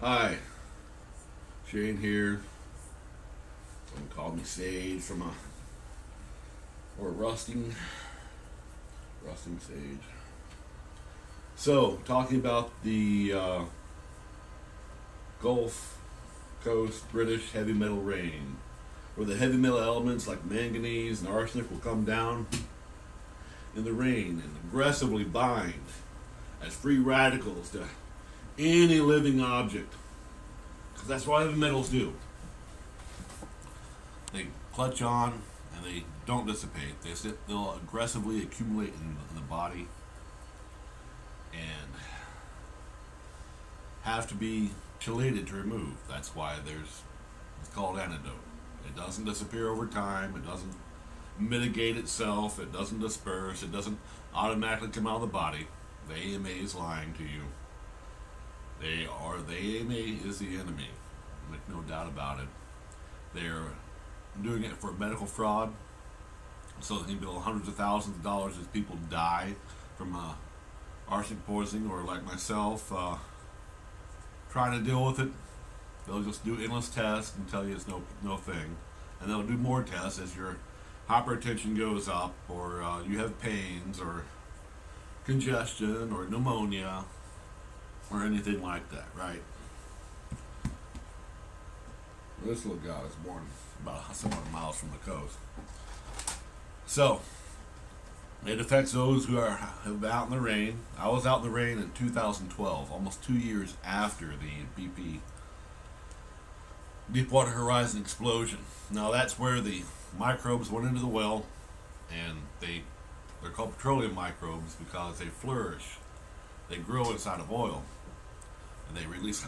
Hi, Shane here. Someone called me Sage from or rusting Sage. So, talking about the Gulf Coast British heavy metal rain, where the heavy metal elements like manganese and arsenic will come down in the rain and aggressively bind as free radicals to any living object. Because that's what heavy metals do. They clutch on and they don't dissipate. They'll aggressively accumulate in the body and have to be chelated to remove. That's why it's called antidote. It doesn't disappear over time. It doesn't mitigate itself. It doesn't disperse. It doesn't automatically come out of the body. The AMA is lying to you. The AMA is the enemy. Make no doubt about it. They're doing it for medical fraud, so they can bill hundreds of thousands of dollars as people die from arsenic poisoning, or like myself, trying to deal with it. They'll just do endless tests and tell you it's no thing, and they'll do more tests as your hypertension goes up, or you have pains, or congestion, or pneumonia, or anything like that, right? This little guy was born about 700 miles from the coast. So, it affects those who have been out in the rain. I was out in the rain in 2012, almost 2 years after the BP Deepwater Horizon explosion. Now that's where the microbes went into the well, and they're called petroleum microbes because they flourish. They grow inside of oil, and they release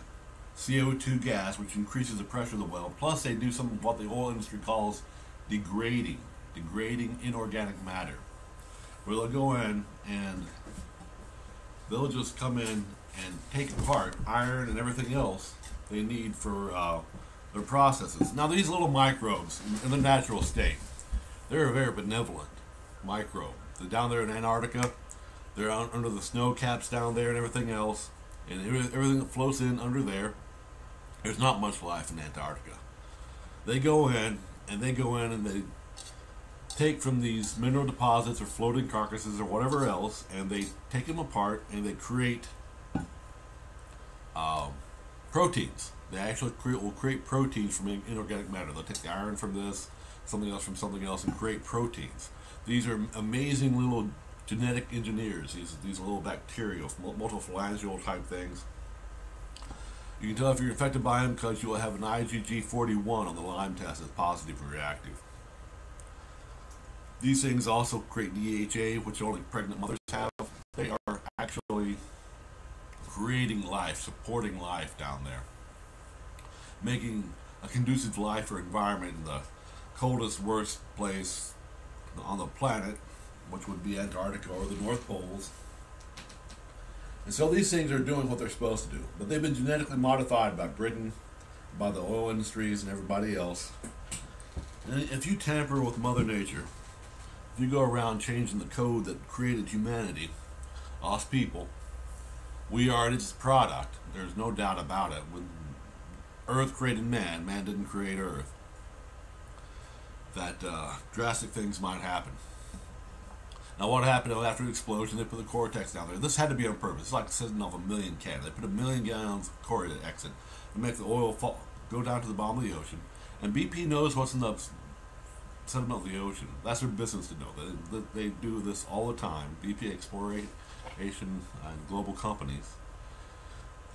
CO2 gas, which increases the pressure of the well. Plus, they do some of what the oil industry calls degrading inorganic matter, where they'll go in and they'll just come in and take apart iron and everything else they need for their processes. Now, these little microbes, in their natural state, they're a very benevolent microbe. They're down there in Antarctica. They're under the snow caps down there and everything else, and everything that floats in under there. There's not much life in Antarctica. They go in and they take from these mineral deposits or floating carcasses or whatever else, and they take them apart and they create proteins. They actually will create proteins from inorganic matter. They'll take the iron from this, something else from something else, and create proteins. These are amazing little genetic engineers. These little bacteria, multiphalangeal type things. You can tell if you're infected by them because you will have an IgG41 on the Lyme test that's positive or reactive. These things also create DHA, which only pregnant mothers have. They are actually creating life, supporting life down there, making a conducive life or environment in the coldest, worst place on the planet, which would be Antarctica or the North Poles. And so these things are doing what they're supposed to do. But they've been genetically modified by Britain, by the oil industries, and everybody else. And if you tamper with Mother Nature, if you go around changing the code that created humanity, us people, we are its product. There's no doubt about it. When Earth created man, man didn't create Earth. That drastic things might happen. Now, what happened after the explosion? They put the cortex down there. This had to be on purpose. It's like setting off 1,000,000 cannons. They put 1,000,000 gallons of cortex in to make the oil go down to the bottom of the ocean. And BP knows what's in the sediment of the ocean. That's their business to know. They do this all the time. BP Exploration and global companies.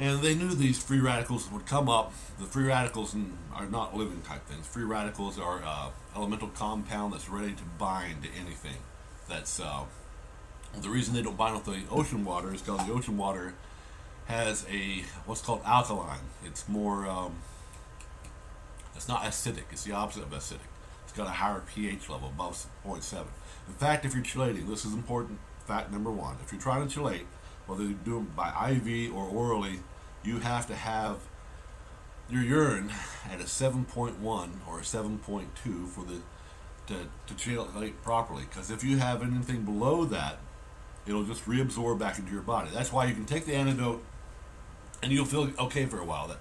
And they knew these free radicals would come up. The free radicals are not living type things. Free radicals are elemental compound that's ready to bind to anything. That's the reason they don't bind with the ocean water is because the ocean water has what's called alkaline. It's more, it's not acidic. It's the opposite of acidic. It's got a higher pH level, above 0.7. In fact, if you're chelating, this is important. Fact number one: if you're trying to chelate, whether you do it by IV or orally, you have to have your urine at a 7.1 or a 7.2 for to chelate properly. Because if you have anything below that, it'll just reabsorb back into your body. That's why you can take the antidote and you'll feel okay for a while. That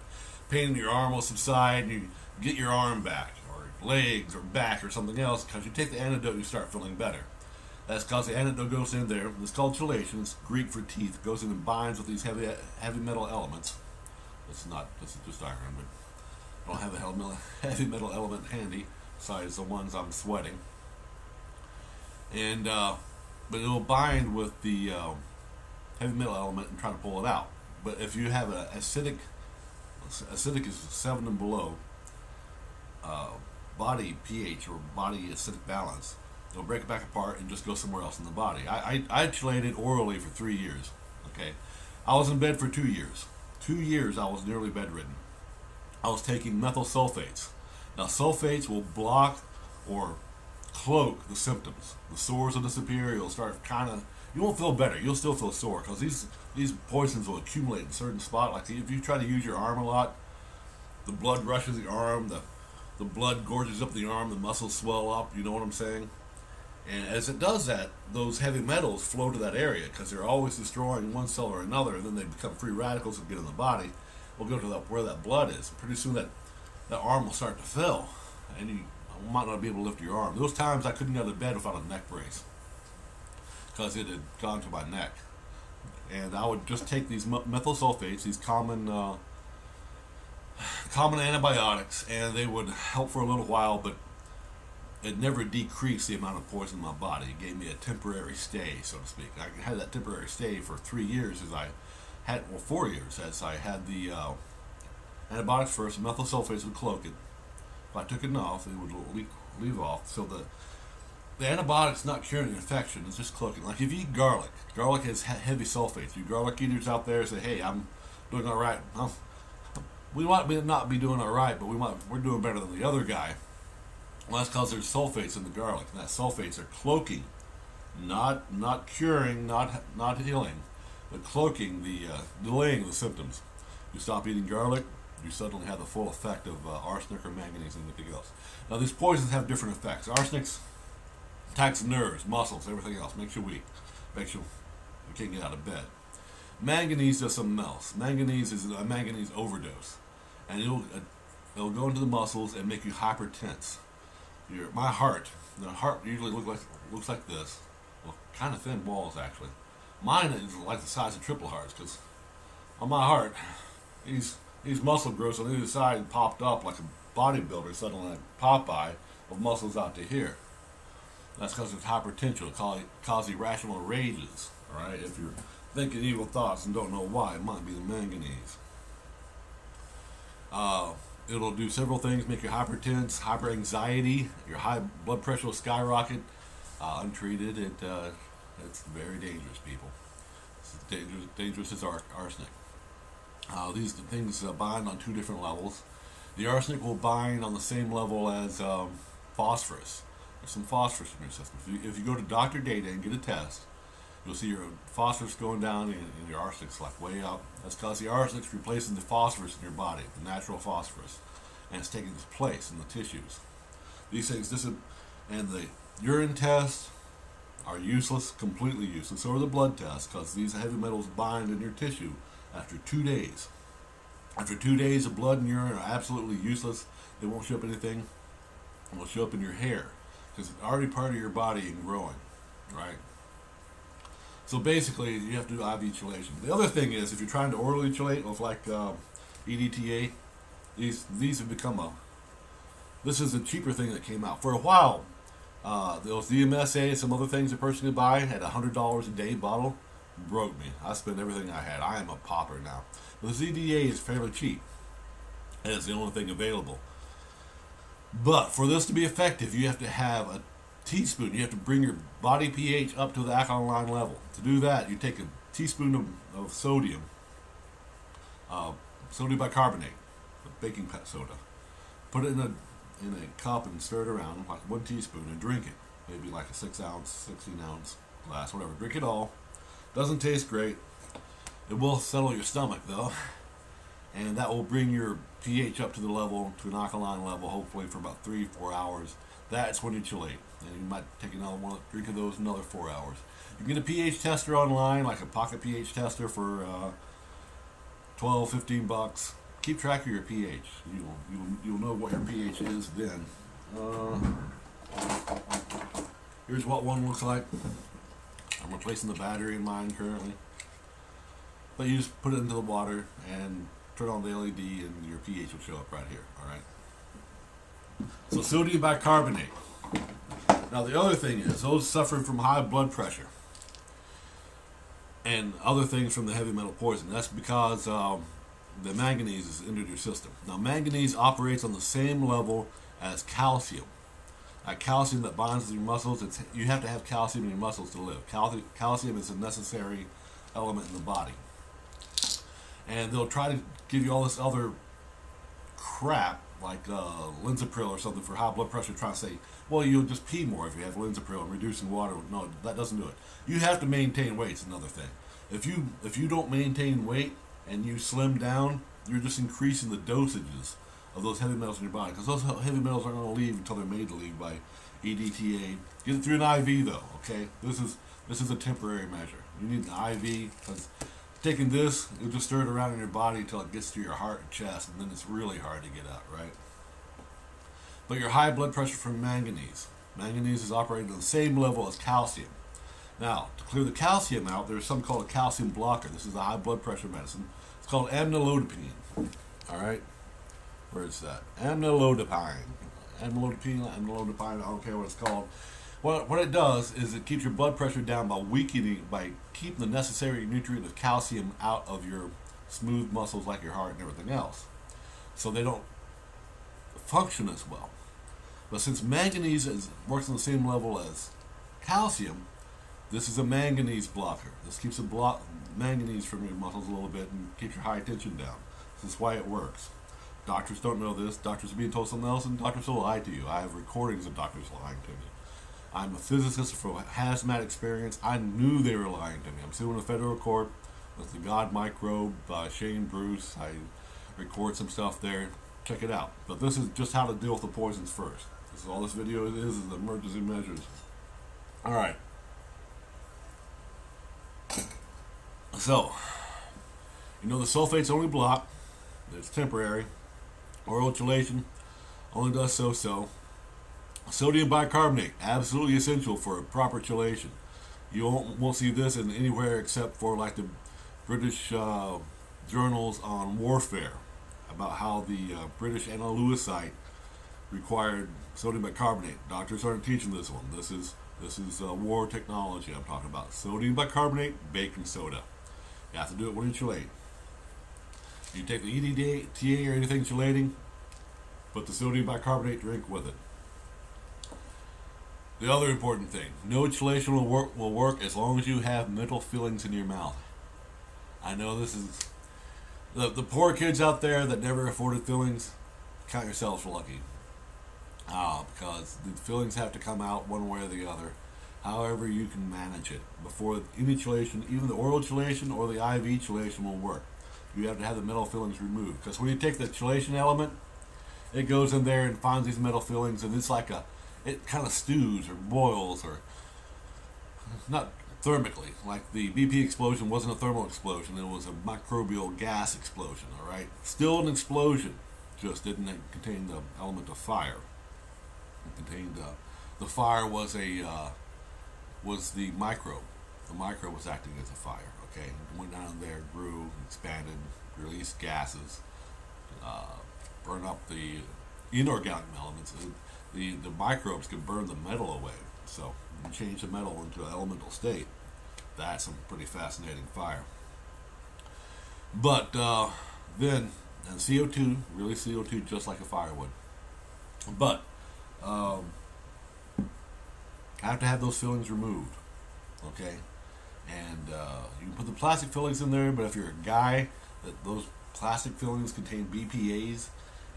pain in your arm will subside, and you get your arm back, or legs, or back, or something else, because you take the antidote, you start feeling better. That's because the antidote goes in there. It's called chelation. It's Greek for teeth. It goes in and binds with these heavy metal elements. This is just iron, but I don't have a heavy metal element handy besides the ones I'm sweating. And but it'll bind with the heavy metal element and try to pull it out. But if you have an acidic is 7 and below body pH or body acidic balance, it'll break it back apart and just go somewhere else in the body. I chelated orally for 3 years. Okay, I was in bed for 2 years. 2 years I was nearly bedridden. I was taking methyl sulfates. Now sulfates will block or cloak the symptoms. The sores will disappear. You'll start you won't feel better. You'll still feel sore because these poisons will accumulate in a certain spot. Like if you try to use your arm a lot, the blood rushes the arm. The blood gorges up the arm. The muscles swell up. You know what I'm saying? And as it does that, those heavy metals flow to that area because they're always destroying one cell or another, and then they become free radicals that get in the body. Will go to where that blood is. Pretty soon that arm will start to fill, and you might not be able to lift your arm. Those times I couldn't get out of bed without a neck brace because it had gone to my neck. And I would just take these methyl sulfates, these common antibiotics, and they would help for a little while, but it never decreased the amount of poison in my body. It gave me a temporary stay, so to speak. I had that temporary stay for 3 years 4 years, as I had the antibiotics first. Methyl sulfates would cloak it. If I took it off, it would leave off. So the antibiotic's not curing the infection, it's just cloaking. Like if you eat garlic has heavy sulfates. You garlic eaters out there say, hey, I'm doing all right. We might not be doing all right, but we're doing better than the other guy. Well, that's because there's sulfates in the garlic, and that sulfates are cloaking, not curing, not healing, but cloaking, delaying the symptoms. You stop eating garlic, you suddenly have the full effect of arsenic or manganese and anything else. Now, these poisons have different effects. Arsenic attacks nerves, muscles, everything else, makes you weak, makes you can't get out of bed. Manganese does something else. Manganese is a manganese overdose, and it'll go into the muscles and make you hypertense. The heart usually looks like this. Well, kind of thin walls actually. Mine is like the size of triple hearts because on my heart, these muscle growths on either side popped up like a bodybuilder, suddenly like Popeye, with muscles out to here. That's because it's hypertension. It'll cause irrational rages. All right, if you're thinking evil thoughts and don't know why, it might be the manganese. It'll do several things, make you hypertense, hyperanxiety, your high blood pressure will skyrocket. Untreated, it's very dangerous, people. It's dangerous as arsenic. These things bind on 2 different levels. The arsenic will bind on the same level as phosphorus. There's some phosphorus in your system. If you go to Dr. Data and get a test, you'll see your phosphorus going down and your arsenic's like way up. That's because the arsenic's replacing the phosphorus in your body, the natural phosphorus, and it's taking its place in the tissues. These things, and the urine tests are useless, completely useless. So are the blood tests, because these heavy metals bind in your tissue after 2 days. After 2 days, the blood and urine are absolutely useless. They won't show up anything. It will show up in your hair because it's already part of your body and growing, right? So basically, you have to do IV chelation. The other thing is, if you're trying to orally chelate with like EDTA, these have become this is a cheaper thing that came out. For a while, those DMSA, some other things a person could buy at $100 a day bottle, broke me. I spent everything I had. I am a pauper now. But this EDTA is fairly cheap, and it's the only thing available. But for this to be effective, you have to have a teaspoon. You have to bring your body pH up to the alkaline level. To do that, you take a teaspoon of sodium, sodium bicarbonate, baking soda. Put it in a cup and stir it around like 1 teaspoon and drink it. Maybe like a 6 ounce, 16 ounce glass, whatever. Drink it all. Doesn't taste great. It will settle your stomach though, and that will bring your pH up to the level, to an alkaline level, hopefully for about 3-4 hours. That's when you chelate, and you might take another one, drink of those another 4 hours. You can get a pH tester online, like a pocket pH tester for 12, 15 bucks. Keep track of your pH. You'll know what your pH is then. Here's what one looks like. I'm replacing the battery in mine currently. But you just put it into the water and turn on the LED and your pH will show up right here. Alright. So sodium bicarbonate. Now the other thing is, those suffering from high blood pressure and other things from the heavy metal poison, that's because the manganese is entered your system. Now manganese operates on the same level as calcium. Calcium that binds to your muscles, you have to have calcium in your muscles to live. Calcium is a necessary element in the body. And they'll try to give you all this other crap, like linzapril or something for high blood pressure, trying to say, well, you'll just pee more if you have linzapril and reducing water. No, that doesn't do it. You have to maintain weight, is another thing. If you don't maintain weight and you slim down, you're just increasing the dosages of those heavy metals in your body, because those heavy metals aren't going to leave until they're made to leave by EDTA. Get it through an IV though, okay? This is a temporary measure. You need an IV, because taking this, you'll just stir it around in your body until it gets to your heart and chest, and then it's really hard to get out, right? But your high blood pressure from manganese. Manganese is operating on the same level as calcium. Now, to clear the calcium out, there's something called a calcium blocker. This is a high blood pressure medicine. It's called amlodipine. Alright? Where is that? Amlodipine. Amlodipine, I don't care what it's called. What it does is it keeps your blood pressure down by keeping the necessary nutrient of calcium out of your smooth muscles like your heart and everything else. So they don't function as well. But since manganese works on the same level as calcium, this is a manganese blocker. This keeps the manganese from your muscles a little bit and keeps your high tension down. This is why it works. Doctors don't know this. Doctors are being told something else, and doctors will lie to you. I have recordings of doctors lying to me. I'm a physicist for HazMat experience. I knew they were lying to me. I'm suing a federal court with the God Microbe by Shane Bruce. I record some stuff there. Check it out. But this is just how to deal with the poisons first. This is all this video is emergency measures. Alright. So, you know the sulfates only block. It's temporary. Oral chelation only does so-so. Sodium bicarbonate, absolutely essential for proper chelation. You won't see this in anywhere except for like the British journals on warfare, about how the British anti-Lewisite required sodium bicarbonate. Doctors aren't teaching this one. This is war technology I'm talking about. Sodium bicarbonate, baking soda. You have to do it when you chelate. You take the EDTA or anything chelating, put the sodium bicarbonate drink with it. The other important thing, no chelation will work as long as you have mental feelings in your mouth. I know this is the poor kids out there that never afforded fillings. Count yourselves lucky, because the fillings have to come out one way or the other. However you can manage it before any chelation, even the oral chelation or the IV chelation will work. You have to have the metal fillings removed, because when you take the chelation element, it goes in there and finds these metal fillings, and it's like it kind of stews or boils, or not thermically. Like the BP explosion wasn't a thermal explosion, it was a microbial gas explosion. All right, still an explosion, just didn't contain the element of fire. It contained the fire was the microbe. The microbe was acting as a fire. Okay, it went down there, grew, expanded, released gases, burn up the inorganic elements. The microbes can burn the metal away. So you change the metal into an elemental state. That's some pretty fascinating fire. But then, and CO2, really CO2 just like a fire would. But I have to have those fillings removed. Okay? And you can put the plastic fillings in there, but if you're a guy, those plastic fillings contain BPAs,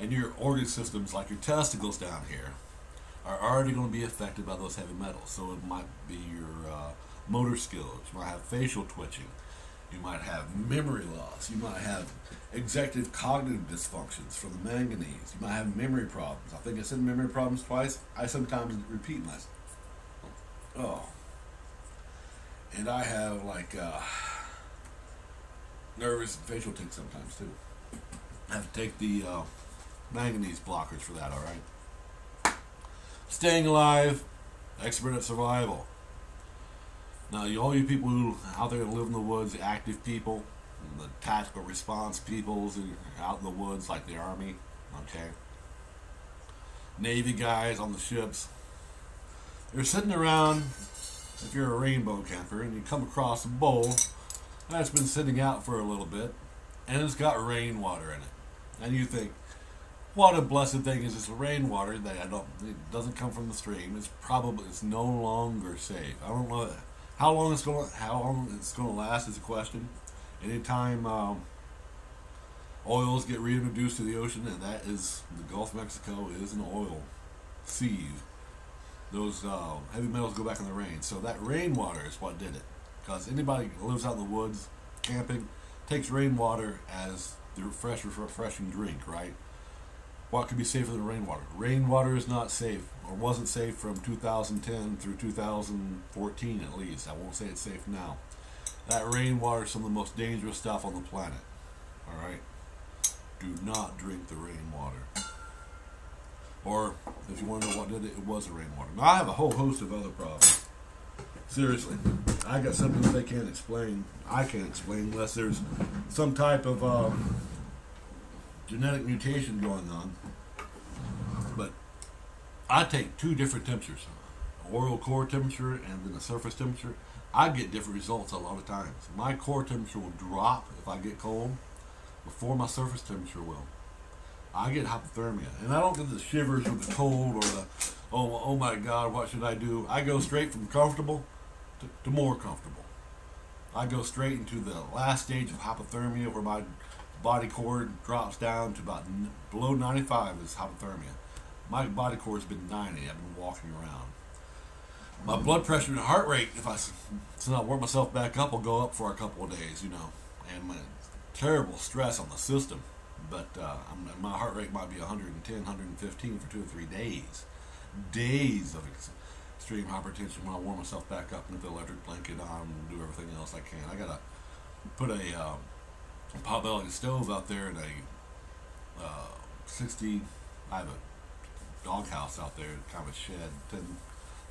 and your organ systems, like your testicles down here, are already going to be affected by those heavy metals. So it might be your motor skills, you might have facial twitching, you might have memory loss, you might have executive cognitive dysfunctions from the manganese, you might have memory problems. I think I said memory problems twice. I sometimes repeat myself. Oh. And I have like nervous and facial tics sometimes too. I have to take the manganese blockers for that, alright? Staying alive, expert at survival. Now, all you people who out there live in the woods, the active people, and the tactical response peoples who are out in the woods like the Army, okay? Navy guys on the ships. You're sitting around, if you're a rainbow camper, and you come across a bowl that's been sitting out for a little bit, and it's got rainwater in it. And you think, what a blessed thing is this rainwater that it doesn't come from the stream. It's no longer safe. I don't know how long it's gonna last is a question. Anytime oils get reintroduced to the ocean, and that is the Gulf of Mexico is an oil sieve. Those heavy metals go back in the rain. So that rainwater is what did it. Because anybody who lives out in the woods camping takes rainwater as the refreshing drink, right? What could be safer than rainwater? Rainwater is not safe, or wasn't safe from 2010 through 2014 at least. I won't say it's safe now. That rainwater is some of the most dangerous stuff on the planet. Alright? Do not drink the rainwater. Or, if you want to know what did it, it was the rainwater. Now, I have a whole host of other problems. Seriously. I got something that they can't explain. I can't explain unless there's some type of genetic mutation going on. But I take two different temperatures. Oil core temperature and then the surface temperature. I get different results a lot of times. My core temperature will drop if I get cold before my surface temperature will. I get hypothermia, and I don't get the shivers with the cold or the oh my God, what should I do? I go straight from comfortable to more comfortable. I go straight into the last stage of hypothermia where my body core drops down to about below 95 is hypothermia. My body core has been 90. I've been walking around. My blood pressure and heart rate, if I not work myself back up, will go up for a couple of days, you know, and my terrible stress on the system. But my heart rate might be 110, 115 for 2 or 3 days. Days of extreme hypertension when I warm myself back up and put the electric blanket on and do everything else I can. I gotta put a pot-bellied stove out there in a 60. I have a doghouse out there, kind of a shed,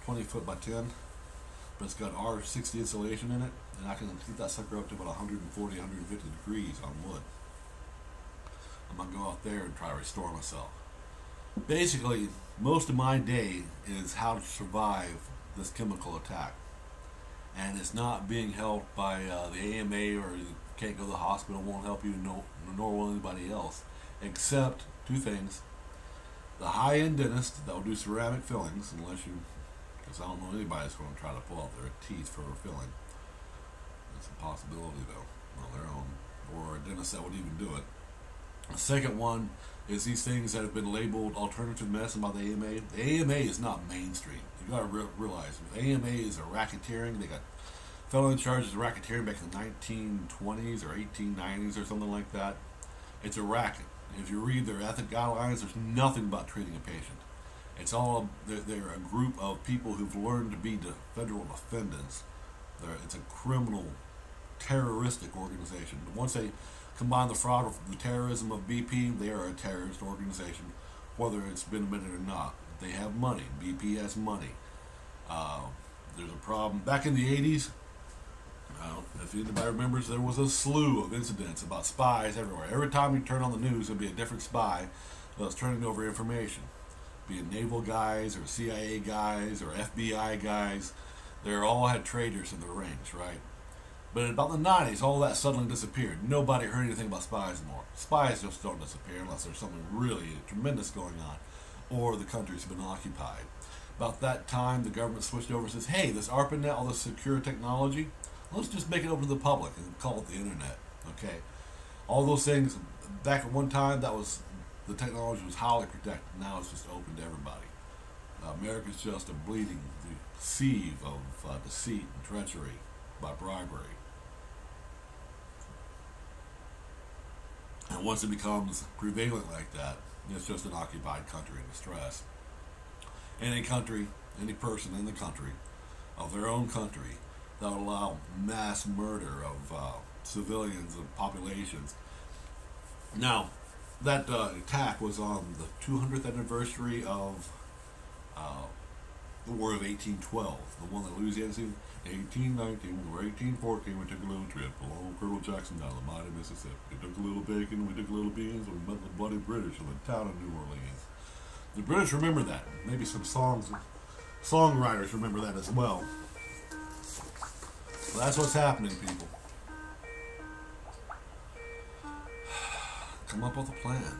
20 foot by 10, but it's got R60 insulation in it, and I can keep that sucker up to about 140, 150 degrees on wood. I'm going to go out there and try to restore myself. Basically, most of my day is how to survive this chemical attack. And it's not being helped by the AMA, or you can't go to the hospital, won't help you, nor will anybody else. Except two things. The high-end dentist that will do ceramic fillings, because I don't know anybody that's going to try to pull out their teeth for a filling. It's a possibility, though, on their own. Or a dentist that would even do it. The second one is these things that have been labeled alternative medicine by the AMA. The AMA is not mainstream. You got to realize the AMA is a racketeering. They got felony charges of racketeering back in the 1920s or 1890s or something like that. It's a racket. If you read their ethic guidelines, there's nothing about treating a patient. It's all they're a group of people who've learned to be federal defendants. It's a criminal, terroristic organization. Once they combine the fraud with the terrorism of BP, they are a terrorist organization, whether it's been admitted or not. They have money. BP has money. There's a problem. Back in the 80s, if anybody remembers, there was a slew of incidents about spies everywhere. Every time you turn on the news, there'd be a different spy that was turning over information. Be it naval guys or CIA guys or FBI guys. They all had traitors in their ranks, right? But in about the 90s, all that suddenly disappeared. Nobody heard anything about spies anymore. Spies just don't disappear unless there's something really tremendous going on, or the country's been occupied. About that time, the government switched over and says, hey, this ARPANET, all this secure technology, let's just make it open to the public and call it the internet, okay? All those things, back at one time, the technology was highly protected. Now it's just open to everybody. America's just a bleeding sieve of deceit and treachery by bribery. And once it becomes prevalent like that, it's just an occupied country in distress. Any country, any person in the country, of their own country, that would allow mass murder of civilians and populations. Now, that attack was on the 200th anniversary of the War of 1812, the one that Louisiana seen. 1819 or 1814, we took a little trip along Colonel Jackson down the mighty Mississippi. We took a little bacon, we took a little beans, and we met the bloody British in the town of New Orleans. The British remember that. Maybe some songwriters remember that as well. So that's what's happening, people. Come up with a plan.